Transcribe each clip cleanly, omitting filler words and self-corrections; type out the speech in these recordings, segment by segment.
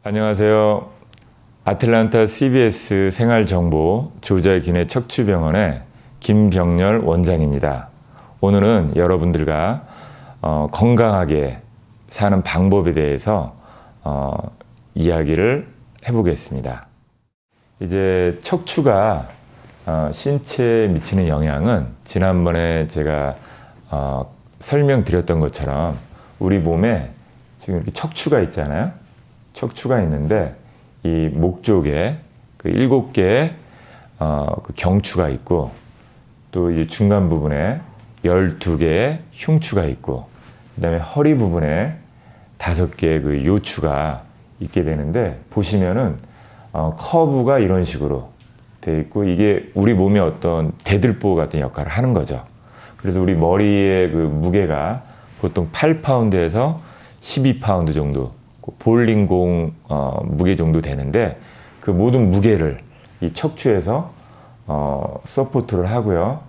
안녕하세요. 아틀란타 CBS 생활정보 조자기내 척추병원의 김병렬 원장입니다. 오늘은 여러분들과 건강하게 사는 방법에 대해서 이야기를 해보겠습니다. 이제 척추가 신체에 미치는 영향은 지난번에 제가 설명드렸던 것처럼 우리 몸에 지금 이렇게 척추가 있잖아요. 척추가 있는데 이 목 쪽에 그 7개의 그 경추가 있고 또 이 중간 부분에 12개의 흉추가 있고 그다음에 허리 부분에 5개의 그 요추가 있게 되는데 보시면은 커브가 이런 식으로 돼 있고 이게 우리 몸의 어떤 대들보 같은 역할을 하는 거죠. 그래서 우리 머리의 그 무게가 보통 8파운드에서 12파운드 정도 볼링공 무게 정도 되는데 그 모든 무게를 이 척추에서 서포트를 하고요.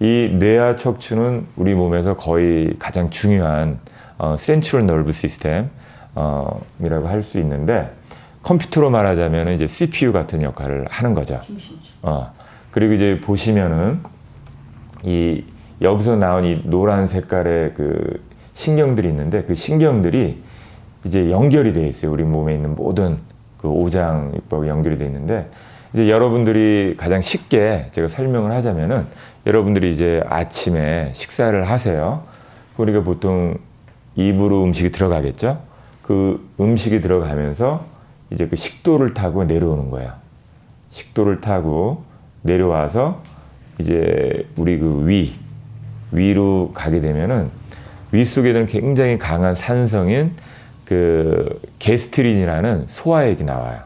이 뇌와 척추는 우리 몸에서 거의 가장 중요한 센트럴 너브 시스템 이라고 할 수 있는데 컴퓨터로 말하자면 이제 CPU 같은 역할을 하는 거죠. 그리고 이제 보시면은 이 여기서 나온 이 노란 색깔의 그 신경들이 있는데 그 신경들이 이제 연결이 되어 있어요. 우리 몸에 있는 모든 그 오장육부하고 연결이 되어 있는데 이제 여러분들이 가장 쉽게 제가 설명을 하자면은 여러분들이 이제 아침에 식사를 하세요. 그러니까 보통 입으로 음식이 들어가겠죠. 그 음식이 들어가면서 이제 그 식도를 타고 내려오는 거예요. 식도를 타고 내려와서 이제 우리 그 위로 가게 되면은 위 속에는 굉장히 강한 산성인 그 게스트린이라는 소화액이 나와요.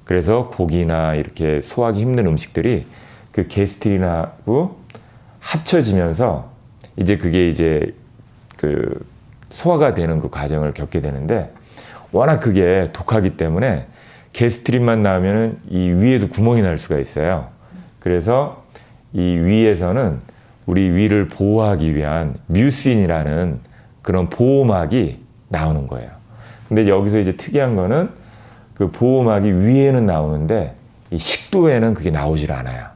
그래서 고기나 이렇게 소화하기 힘든 음식들이 그 게스트린하고 합쳐지면서 이제 그게 이제 그 소화가 되는 그 과정을 겪게 되는데 워낙 그게 독하기 때문에 게스트린만 나오면은 이 위에도 구멍이 날 수가 있어요. 그래서 이 위에서는 우리 위를 보호하기 위한 뮤신이라는 그런 보호막이 나오는 거예요. 근데 여기서 이제 특이한 거는 그 보호막이 위에는 나오는데 이 식도에는 그게 나오질 않아요.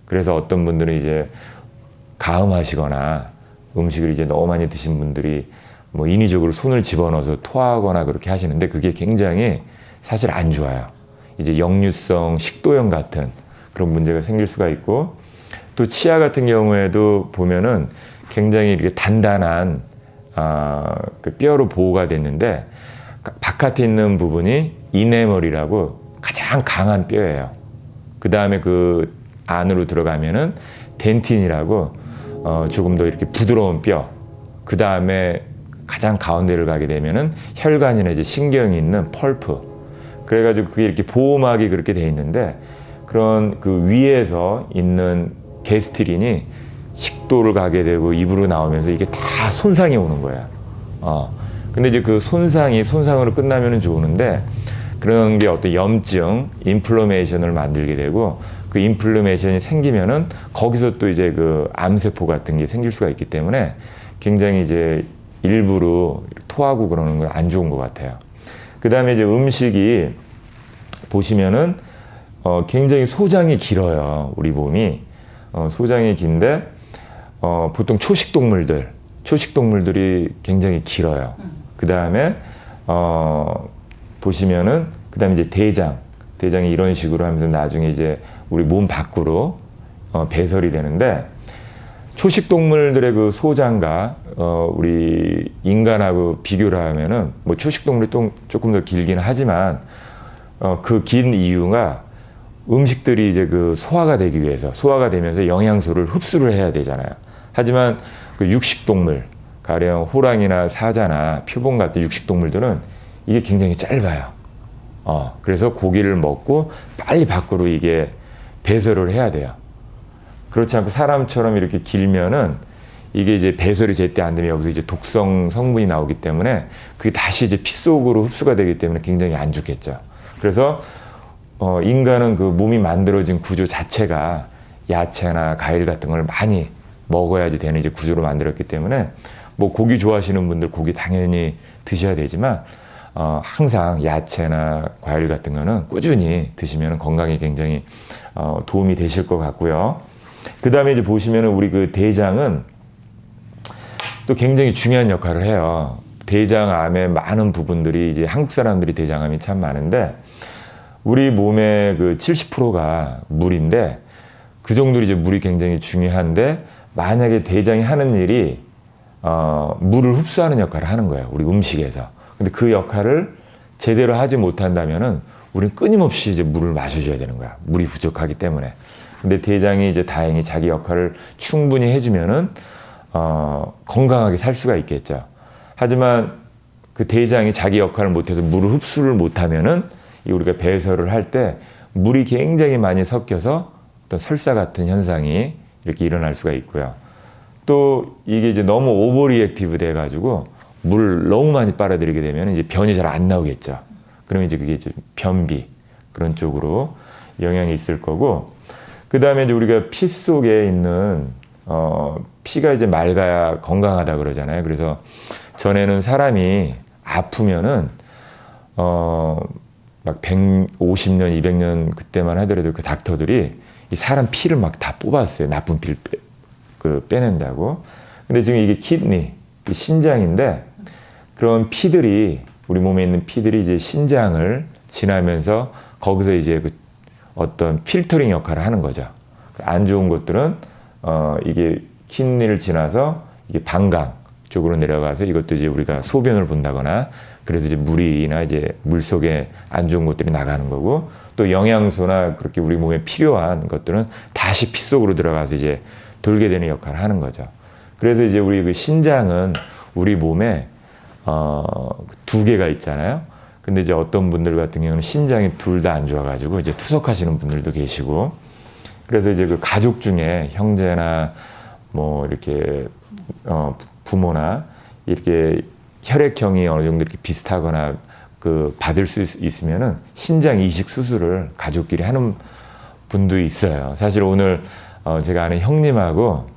그래서 어떤 분들은 이제 가음하시거나 음식을 이제 너무 많이 드신 분들이 뭐 인위적으로 손을 집어넣어서 토하거나 그렇게 하시는데 그게 굉장히 사실 안 좋아요. 이제 역류성 식도염 같은 그런 문제가 생길 수가 있고 또 치아 같은 경우에도 보면은 굉장히 이렇게 단단한 그 뼈로 보호가 됐는데 바깥에 있는 부분이 이네멀이라고 가장 강한 뼈예요. 그 다음에 그 안으로 들어가면은 덴틴이라고 조금 더 이렇게 부드러운 뼈. 그 다음에 가장 가운데를 가게 되면은 혈관이나 이제 신경이 있는 펄프. 그래가지고 그게 이렇게 보호막이 그렇게 돼 있는데 그런 그 위에서 있는 게스트린이 식도를 가게 되고 입으로 나오면서 이게 다 손상이 오는 거야. 근데 이제 그 손상으로 끝나면은 좋은데 그런 게 어떤 염증, 인플로메이션을 만들게 되고 그 인플로메이션이 생기면은 거기서 또 이제 그 암세포 같은 게 생길 수가 있기 때문에 굉장히 이제 일부러 토하고 그러는 건 안 좋은 것 같아요. 그 다음에 이제 음식이 보시면은 굉장히 소장이 길어요. 우리 몸이. 소장이 긴데 보통 초식동물들이 굉장히 길어요. 그 다음에 보시면은 그 다음에 이제 대장이 이런 식으로 하면서 나중에 이제 우리 몸 밖으로 배설이 되는데 초식동물들의 그 소장과 우리 인간하고 비교를 하면은 뭐 초식동물이 조금 더 길긴 하지만 그 긴 이유가 음식들이 이제 그 소화가 되면서 영양소를 흡수를 해야 되잖아요. 하지만 그 육식동물, 가령 호랑이나 사자나 표범 같은 육식동물들은 이게 굉장히 짧아요. 그래서 고기를 먹고 빨리 밖으로 이게 배설을 해야 돼요. 그렇지 않고 사람처럼 이렇게 길면은 이게 이제 배설이 제때 안 되면 여기서 이제 독성 성분이 나오기 때문에 그게 다시 이제 피 속으로 흡수가 되기 때문에 굉장히 안 좋겠죠. 그래서 인간은 그 몸이 만들어진 구조 자체가 야채나 과일 같은 걸 많이 먹어야지 되는 이제 구조로 만들었기 때문에 뭐 고기 좋아하시는 분들 고기 당연히 드셔야 되지만 항상 야채나 과일 같은 거는 꾸준히 드시면 건강에 굉장히 도움이 되실 것 같고요. 그 다음에 이제 보시면은 우리 그 대장은 또 굉장히 중요한 역할을 해요. 대장암의 많은 부분들이 이제 한국 사람들이 대장암이 참 많은데 우리 몸의 그 70%가 물인데 그 정도로 이제 물이 굉장히 중요한데 만약에 대장이 하는 일이 물을 흡수하는 역할을 하는 거예요. 우리 음식에서. 근데 그 역할을 제대로 하지 못한다면은 우리는 끊임없이 이제 물을 마셔줘야 되는 거야. 물이 부족하기 때문에. 근데 대장이 이제 다행히 자기 역할을 충분히 해주면은 건강하게 살 수가 있겠죠. 하지만 그 대장이 자기 역할을 못해서 물을 흡수를 못하면은 우리가 배설을 할 때 물이 굉장히 많이 섞여서 어떤 설사 같은 현상이 이렇게 일어날 수가 있고요. 또 이게 이제 너무 오버리액티브 돼가지고 물을 너무 많이 빨아들이게 되면 이제 변이 잘 안 나오겠죠. 그러면 이제 그게 이제 변비 그런 쪽으로 영향이 있을 거고, 그 다음에 이제 우리가 피 속에 있는 피가 이제 맑아야 건강하다 그러잖아요. 그래서 전에는 사람이 아프면은 막 150년, 200년 그때만 하더라도 그 닥터들이 이 사람 피를 막 다 뽑았어요. 나쁜 피를 빼낸다고. 근데 지금 이게 키드니, 신장인데 그런 피들이 우리 몸에 있는 피들이 이제 신장을 지나면서 거기서 이제 그 어떤 필터링 역할을 하는 거죠. 안 좋은 것들은 이게 키드니를 지나서 이게 방광 쪽으로 내려가서 이것도 이제 우리가 소변을 본다거나 그래서 이제 물이나 이제 물 속에 안 좋은 것들이 나가는 거고, 또 영양소나 그렇게 우리 몸에 필요한 것들은 다시 피 속으로 들어가서 이제 돌게 되는 역할을 하는 거죠. 그래서 이제 우리 그 신장은 우리 몸에 두 개가 있잖아요. 근데 이제 어떤 분들 같은 경우는 신장이 둘 다 안 좋아가지고 이제 투석하시는 분들도 계시고, 그래서 이제 그 가족 중에 형제나 뭐 이렇게 부모나 이렇게 혈액형이 어느 정도 이렇게 비슷하거나 그 받을 수 있으면은 신장 이식 수술을 가족끼리 하는 분도 있어요. 사실 오늘 제가 아는 형님하고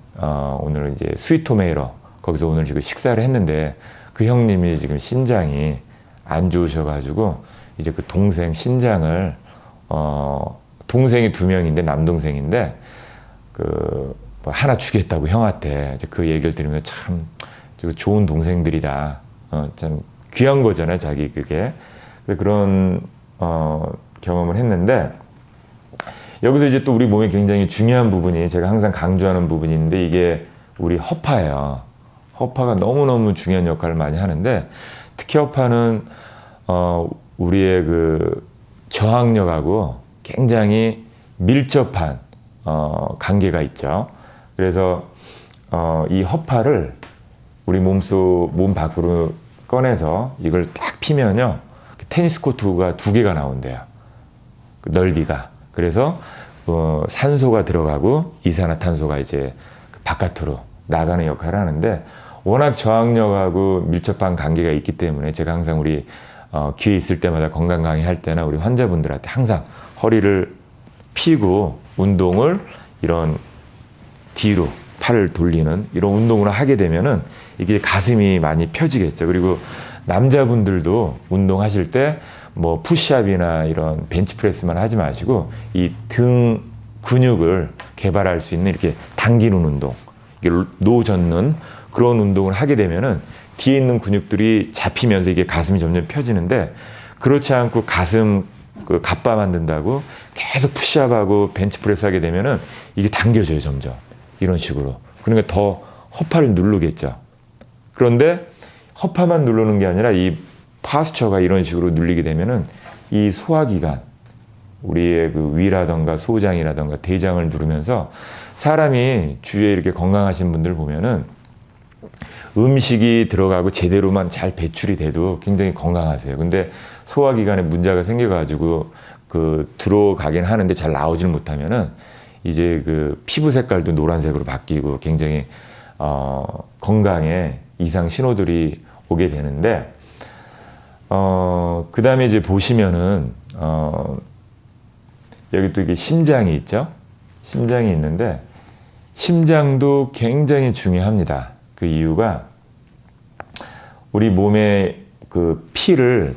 오늘 이제 스위트홈에이러 거기서 오늘 지금 식사를 했는데 그 형님이 지금 신장이 안 좋으셔가지고 이제 그 동생 신장을 동생이 2명인데 남동생인데 그 뭐 하나 주겠다고 형한테 이제 그 얘기를 들으면 참 좋은 동생들이다. 참 귀한 거잖아요, 자기 그게. 그런 경험을 했는데 여기서 이제 또 우리 몸에 굉장히 중요한 부분이 제가 항상 강조하는 부분인데 이게 우리 허파예요. 허파가 너무너무 중요한 역할을 많이 하는데 특히 허파는 우리의 그 저항력하고 굉장히 밀접한 관계가 있죠. 그래서 이 허파를 우리 몸 밖으로 꺼내서 이걸 딱 피면요 테니스 코트가 2개가 나온대요. 그 넓이가. 그래서 산소가 들어가고 이산화탄소가 이제 바깥으로 나가는 역할을 하는데 워낙 저항력하고 밀접한 관계가 있기 때문에 제가 항상 우리 기회 있을 때마다 건강 강의 할 때나 우리 환자분들한테 항상 허리를 펴고 운동을 이런 뒤로 팔을 돌리는 이런 운동을 하게 되면은 이게 가슴이 많이 펴지겠죠. 그리고 남자분들도 운동하실 때 뭐 푸시업이나 이런 벤치프레스만 하지 마시고 이 등 근육을 개발할 수 있는 이렇게 당기는 운동, 노 젓는 그런 운동을 하게 되면은 뒤에 있는 근육들이 잡히면서 이게 가슴이 점점 펴지는데 그렇지 않고 가슴 그 갑바 만든다고 계속 푸시업하고 벤치프레스 하게 되면은 이게 당겨져요, 점점. 이런 식으로. 그러니까 더 허파를 누르겠죠. 그런데 허파만 누르는 게 아니라 이 파스처가 이런 식으로 눌리게 되면은 이 소화기관, 우리의 그 위라던가 소장이라던가 대장을 누르면서 사람이 주위에 이렇게 건강하신 분들 보면은 음식이 들어가고 제대로만 잘 배출이 돼도 굉장히 건강하세요. 근데 소화기관에 문제가 생겨가지고 그 들어가긴 하는데 잘 나오질 못하면은 이제 그 피부 색깔도 노란색으로 바뀌고 굉장히 건강에 이상 신호들이 오게 되는데 그 다음에 이제 보시면은 여기 또 이게 심장이 있죠. 심장이 있는데 심장도 굉장히 중요합니다. 그 이유가 우리 몸에 그 피를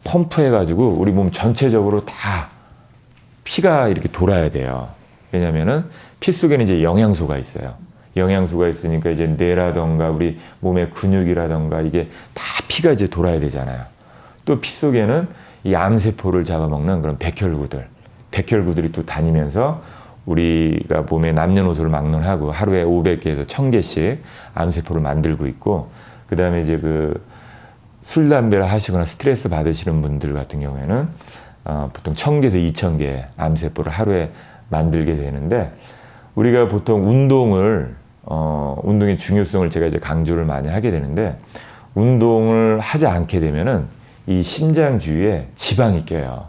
펌프해가지고 우리 몸 전체적으로 다 피가 이렇게 돌아야 돼요. 왜냐면은 피 속에는 이제 영양소가 있어요. 영양소가 있으니까 이제 뇌라던가 우리 몸의 근육이라던가 이게 다 피가 이제 돌아야 되잖아요. 또 피 속에는 이 암세포를 잡아먹는 그런 백혈구들이 또 다니면서 우리가 몸에 남녀노소를 막론하고 하루에 500개에서 1000개씩 암세포를 만들고 있고, 그 다음에 이제 그 술, 담배를 하시거나 스트레스 받으시는 분들 같은 경우에는 보통 1000개에서 2000개 암세포를 하루에 만들게 되는데, 우리가 보통 운동의 중요성을 제가 이제 강조를 많이 하게 되는데, 운동을 하지 않게 되면은 이 심장 주위에 지방이 껴요.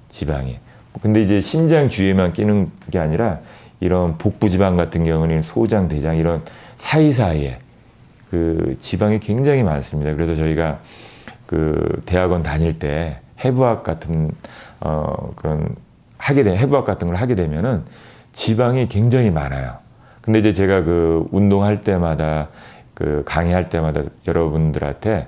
지방이. 근데 이제 심장 주위에만 끼는 게 아니라 이런 복부 지방 같은 경우는 소장, 대장 이런 사이사이에 그 지방이 굉장히 많습니다. 그래서 저희가 그 대학원 다닐 때 해부학 같은 그런 해부학 같은 걸 하게 되면은 지방이 굉장히 많아요. 근데 이제 제가 그 운동할 때마다 그 강의할 때마다 여러분들한테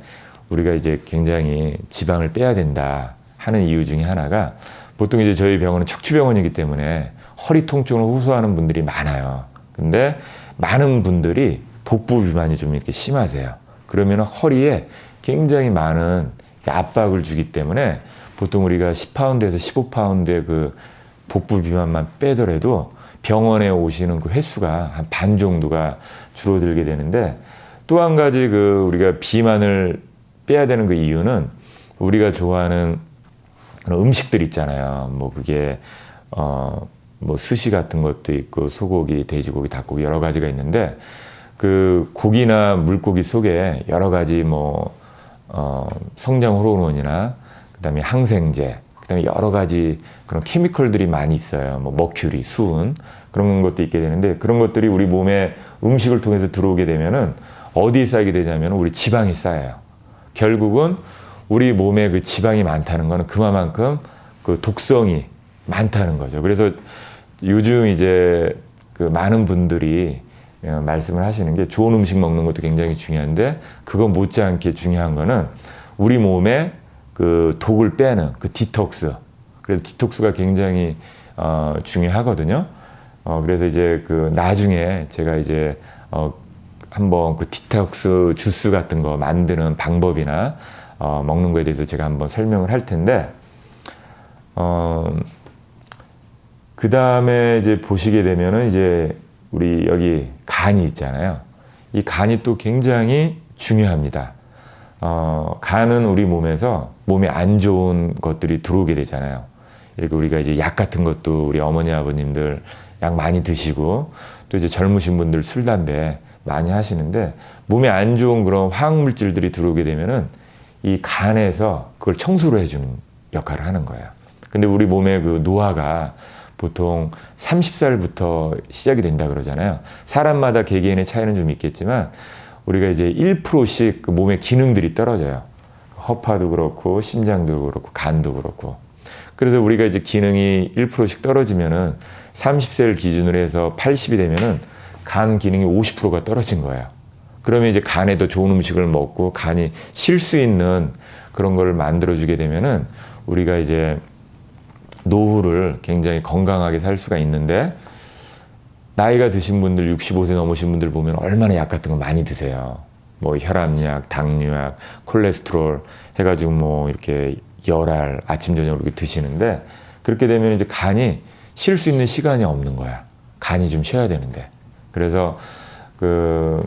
우리가 이제 굉장히 지방을 빼야 된다 하는 이유 중에 하나가, 보통 이제 저희 병원은 척추병원이기 때문에 허리 통증을 호소하는 분들이 많아요. 근데 많은 분들이 복부 비만이 좀 이렇게 심하세요. 그러면 허리에 굉장히 많은 압박을 주기 때문에 보통 우리가 10파운드에서 15파운드의 그 복부 비만만 빼더라도 병원에 오시는 그 횟수가 한 반 정도가 줄어들게 되는데, 또 한 가지 그 우리가 비만을 빼야 되는 그 이유는 우리가 좋아하는 그런 음식들 있잖아요. 뭐 그게 뭐 스시 같은 것도 있고 소고기, 돼지고기, 닭고기 여러 가지가 있는데, 그 고기나 물고기 속에 여러 가지 뭐 성장 호르몬이나 그다음에 항생제, 그다음에 여러 가지 그런 케미컬들이 많이 있어요. 뭐 머큐리, 수은 그런 것도 있게 되는데, 그런 것들이 우리 몸에 음식을 통해서 들어오게 되면은 어디에 쌓이게 되냐면 우리 지방에 쌓여요. 결국은 우리 몸에 그 지방이 많다는 거는 그만큼 그 독성이 많다는 거죠. 그래서 요즘 이제 그 많은 분들이 말씀을 하시는 게 좋은 음식 먹는 것도 굉장히 중요한데, 그거 못지않게 중요한 거는 우리 몸에 그 독을 빼는 그 디톡스. 그래서 디톡스가 굉장히 중요하거든요. 그래서 이제 그 나중에 제가 이제 한번 그 디톡스 주스 같은 거 만드는 방법이나 먹는 거에 대해서 제가 한번 설명을 할 텐데, 그 다음에 이제 보시게 되면은 이제 우리 여기 간이 있잖아요. 이 간이 또 굉장히 중요합니다. 간은 우리 몸에서 몸에 안 좋은 것들이 들어오게 되잖아요. 이렇게 우리가 이제 약 같은 것도 우리 어머니 아버님들 약 많이 드시고, 또 이제 젊으신 분들 술, 담배 많이 하시는데, 몸에 안 좋은 그런 화학물질들이 들어오게 되면은 이 간에서 그걸 청소를 해주는 역할을 하는 거예요. 근데 우리 몸의 그 노화가 보통 30살부터 시작이 된다 그러잖아요. 사람마다 개개인의 차이는 좀 있겠지만 우리가 이제 1%씩 그 몸의 기능들이 떨어져요. 허파도 그렇고 심장도 그렇고 간도 그렇고. 그래서 우리가 이제 기능이 1%씩 떨어지면은 30세를 기준으로 해서 80이 되면은 간 기능이 50%가 떨어진 거예요. 그러면 이제 간에 더 좋은 음식을 먹고 간이 쉴 수 있는 그런 걸 만들어주게 되면은 우리가 이제 노후를 굉장히 건강하게 살 수가 있는데, 나이가 드신 분들, 65세 넘으신 분들 보면 얼마나 약 같은 거 많이 드세요. 뭐 혈압약, 당뇨약, 콜레스테롤 해가지고 뭐 이렇게 열알 아침 저녁으로 이렇게 드시는데, 그렇게 되면 이제 간이 쉴 수 있는 시간이 없는 거야. 간이 좀 쉬어야 되는데. 그래서 그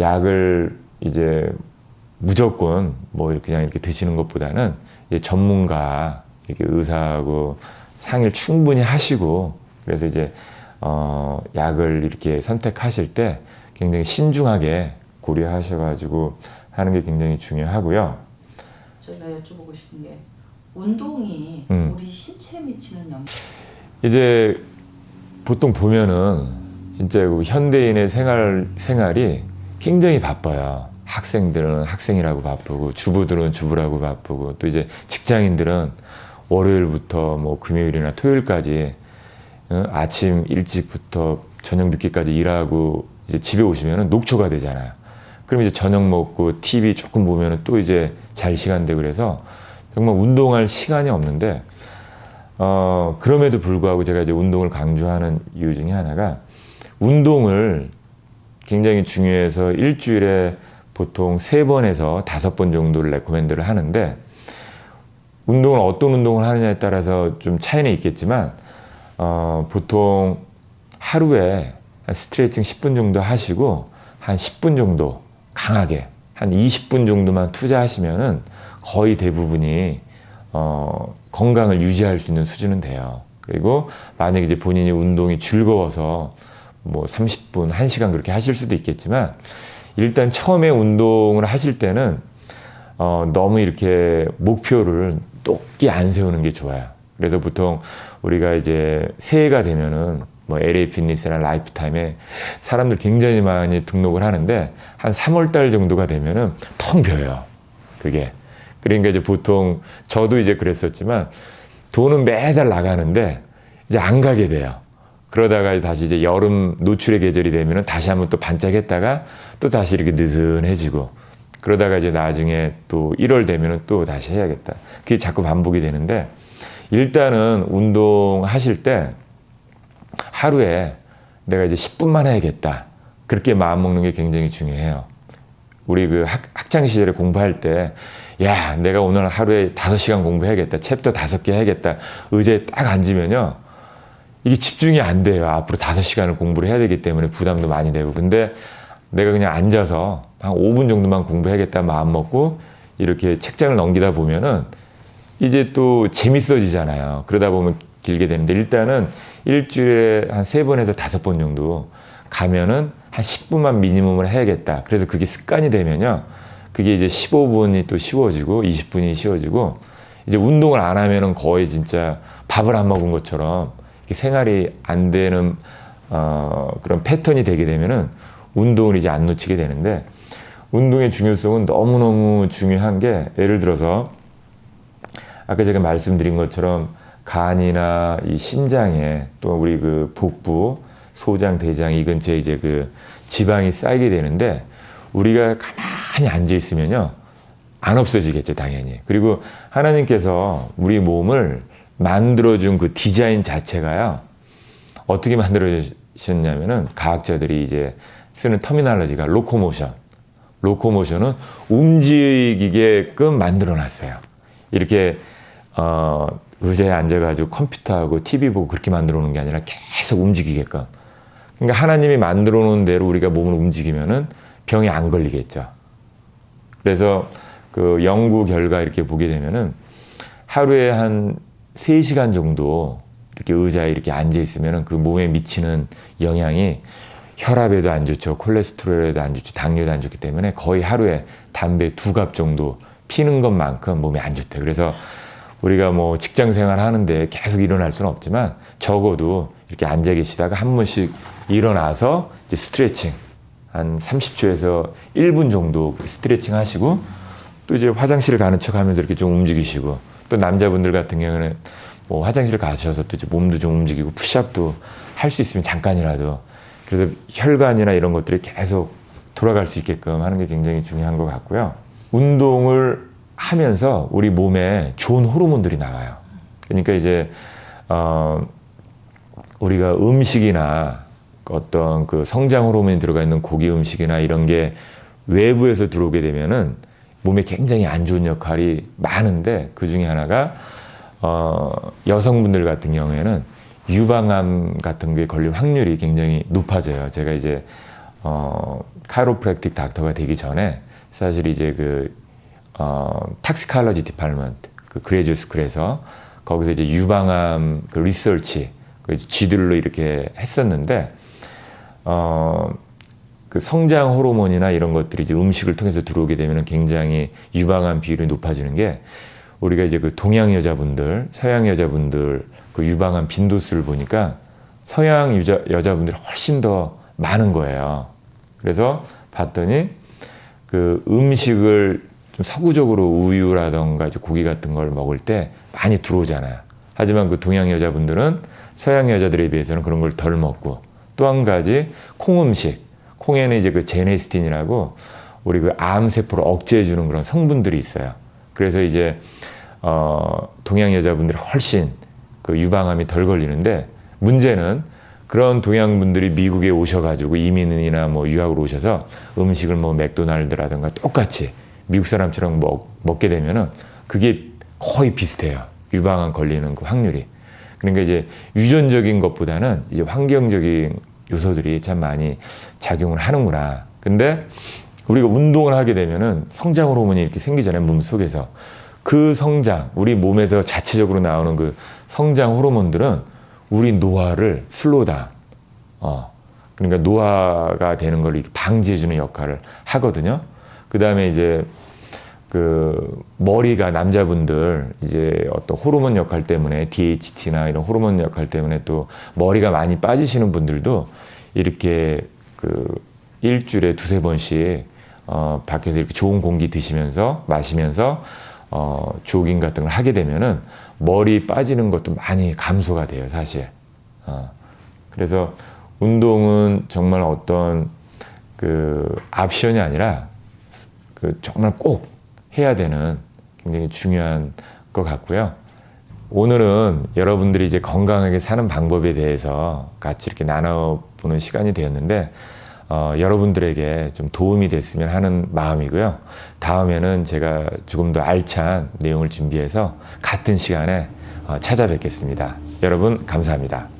약을 이제 무조건 뭐 그냥 이렇게 드시는 것보다는 이제 전문가, 이렇게 의사하고 상의를 충분히 하시고, 그래서 이제 약을 이렇게 선택하실 때 굉장히 신중하게 고려하셔가지고 하는 게 굉장히 중요하고요. 저희가 여쭤보고 싶은 게, 운동이 우리 신체에 미치는 영향. 이제 보통 보면은 진짜 현대인의 생활이 굉장히 바빠요. 학생들은 학생이라고 바쁘고, 주부들은 주부라고 바쁘고, 또 이제 직장인들은 월요일부터 뭐 금요일이나 토요일까지 아침 일찍부터 저녁 늦게까지 일하고 이제 집에 오시면은 녹초가 되잖아요. 그럼 이제 저녁 먹고 TV 조금 보면은 또 이제 잘 시간 되고 그래서 정말 운동할 시간이 없는데 그럼에도 불구하고 제가 이제 운동을 강조하는 이유 중에 하나가 운동을 굉장히 중요해서 일주일에 보통 3번에서 5번 정도를 레코멘드를 하는데 운동을 어떤 운동을 하느냐에 따라서 좀 차이는 있겠지만 보통 하루에 스트레칭 10분 정도 하시고 한 10분 정도 강하게 한 20분 정도만 투자하시면은 거의 대부분이 건강을 유지할 수 있는 수준은 돼요. 그리고 만약에 이제 본인이 운동이 즐거워서 뭐 30분, 1시간 그렇게 하실 수도 있겠지만 일단 처음에 운동을 하실 때는 너무 이렇게 목표를 높게 안 세우는 게 좋아요. 그래서 보통 우리가 이제 새해가 되면은 뭐 LA 피트니스나 라이프타임에 사람들 굉장히 많이 등록을 하는데 한 3월 달 정도가 되면은 텅 비어요. 그게. 그러니까 이제 보통 저도 이제 그랬었지만 돈은 매달 나가는데 이제 안 가게 돼요. 그러다가 다시 이제 여름 노출의 계절이 되면은 다시 한번 또 반짝했다가 또 다시 이렇게 느슨해지고 그러다가 이제 나중에 또 1월 되면은 또 다시 해야겠다. 그게 자꾸 반복이 되는데 일단은 운동하실 때 하루에 내가 이제 10분만 해야겠다. 그렇게 마음 먹는 게 굉장히 중요해요. 우리 그 학창 시절에 공부할 때 야, 내가 오늘 하루에 5시간 공부해야겠다. 챕터 5개 해야겠다. 의자에 딱 앉으면요. 이게 집중이 안 돼요. 앞으로 5시간을 공부를 해야 되기 때문에 부담도 많이 되고. 근데 내가 그냥 앉아서 한 5분 정도만 공부해야겠다 마음 먹고 이렇게 책장을 넘기다 보면은 이제 또 재밌어지잖아요. 그러다 보면 길게 되는데 일단은 일주일에 한 3번에서 5번 정도 가면은 한 10분만 미니멈으로 해야겠다. 그래서 그게 습관이 되면요. 그게 이제 15분이 또 쉬워지고 20분이 쉬워지고 이제 운동을 안 하면은 거의 진짜 밥을 안 먹은 것처럼 생활이 안 되는 그런 패턴이 되게 되면은 운동을 이제 안 놓치게 되는데 운동의 중요성은 너무너무 중요한 게 예를 들어서 아까 제가 말씀드린 것처럼 간이나 이 심장에 또 우리 그 복부, 소장, 대장 이 근처에 이제 그 지방이 쌓이게 되는데 우리가 가만히 앉아 있으면요 안 없어지겠죠 당연히. 그리고 하나님께서 우리 몸을 만들어준 그 디자인 자체가요 어떻게 만들어주셨냐면은 가학자들이 이제 쓰는 터미널로지가 로코모션은 움직이게끔 만들어놨어요. 이렇게 의자에 앉아가지고 컴퓨터하고 TV 보고 그렇게 만들어 놓은 게 아니라 계속 움직이게끔. 그러니까 하나님이 만들어 놓은 대로 우리가 몸을 움직이면은 병이 안 걸리겠죠. 그래서 그 연구 결과 이렇게 보게 되면은 하루에 한 3시간 정도 이렇게 의자에 이렇게 앉아 있으면은 그 몸에 미치는 영향이 혈압에도 안 좋죠. 콜레스테롤에도 안 좋죠. 당뇨도 안 좋기 때문에 거의 하루에 담배 2갑 정도 피는 것만큼 몸에 안 좋대요. 그래서 우리가 뭐 직장 생활 하는데 계속 일어날 수는 없지만 적어도 이렇게 앉아 계시다가 한 번씩 일어나서 이제 스트레칭 한 30초에서 1분 정도 스트레칭 하시고 또 이제 화장실 가는 척 하면서 이렇게 좀 움직이시고 또 남자분들 같은 경우는 뭐 화장실 가셔서 또 이제 몸도 좀 움직이고 푸시업도 할 수 있으면 잠깐이라도 그래서 혈관이나 이런 것들이 계속 돌아갈 수 있게끔 하는 게 굉장히 중요한 것 같고요. 운동을 하면서 우리 몸에 좋은 호르몬들이 나와요. 그러니까 이제 우리가 음식이나 어떤 그 성장 호르몬이 들어가 있는 고기 음식이나 이런 게 외부에서 들어오게 되면은 몸에 굉장히 안 좋은 역할이 많은데 그 중에 하나가 여성분들 같은 경우에는 유방암 같은 게 걸릴 확률이 굉장히 높아져요. 제가 이제 카이로프랙틱 닥터가 되기 전에 사실 이제 그 탁시칼러지 디파트먼트 그 그레듀 스쿨에서 거기서 이제 유방암 그 리서치 그 쥐들로 이렇게 했었는데 그 성장 호르몬이나 이런 것들이 이제 음식을 통해서 들어오게 되면 굉장히 유방암 비율이 높아지는 게 우리가 이제 그 동양 여자분들, 서양 여자분들 그 유방암 빈도수를 보니까 서양 여자분들이 훨씬 더 많은 거예요. 그래서 봤더니 그 음식을 좀 서구적으로 우유라던가 이제 고기 같은 걸 먹을 때 많이 들어오잖아요. 하지만 그 동양 여자분들은 서양 여자들에 비해서는 그런 걸 덜 먹고 또 한 가지 콩 음식, 콩에는 이제 그 제네스틴이라고 우리 그 암세포를 억제해주는 그런 성분들이 있어요. 그래서 이제 동양 여자분들이 훨씬 그 유방암이 덜 걸리는데, 문제는 그런 동양분들이 미국에 오셔가지고 이민이나 뭐 유학으로 오셔서 음식을 뭐 맥도날드라든가 똑같이 미국 사람처럼 먹게 되면은 그게 거의 비슷해요. 유방암 걸리는 그 확률이. 그러니까 이제 유전적인 것보다는 이제 환경적인 요소들이 참 많이 작용을 하는구나. 근데 우리가 운동을 하게 되면은 성장 호르몬이 이렇게 생기잖아요, 몸 속에서. 그 성장, 우리 몸에서 자체적으로 나오는 그 성장 호르몬들은 우리 노화를 슬로우다운, 그러니까 노화가 되는 걸 이렇게 방지해주는 역할을 하거든요. 그 다음에 이제 그 머리가, 남자분들 이제 어떤 호르몬 역할 때문에 DHT나 이런 호르몬 역할 때문에 또 머리가 많이 빠지시는 분들도 이렇게 그 일주일에 2-3번씩 밖에서 이렇게 좋은 공기 드시면서 마시면서 조깅 같은 걸 하게 되면은 머리 빠지는 것도 많이 감소가 돼요, 사실. 그래서 운동은 정말 어떤 그 옵션이 아니라 그 정말 꼭 해야 되는 굉장히 중요한 것 같고요. 오늘은 여러분들이 이제 건강하게 사는 방법에 대해서 같이 이렇게 나눠보는 시간이 되었는데, 여러분들에게 좀 도움이 됐으면 하는 마음이고요. 다음에는 제가 조금 더 알찬 내용을 준비해서 같은 시간에 찾아뵙겠습니다. 여러분 감사합니다.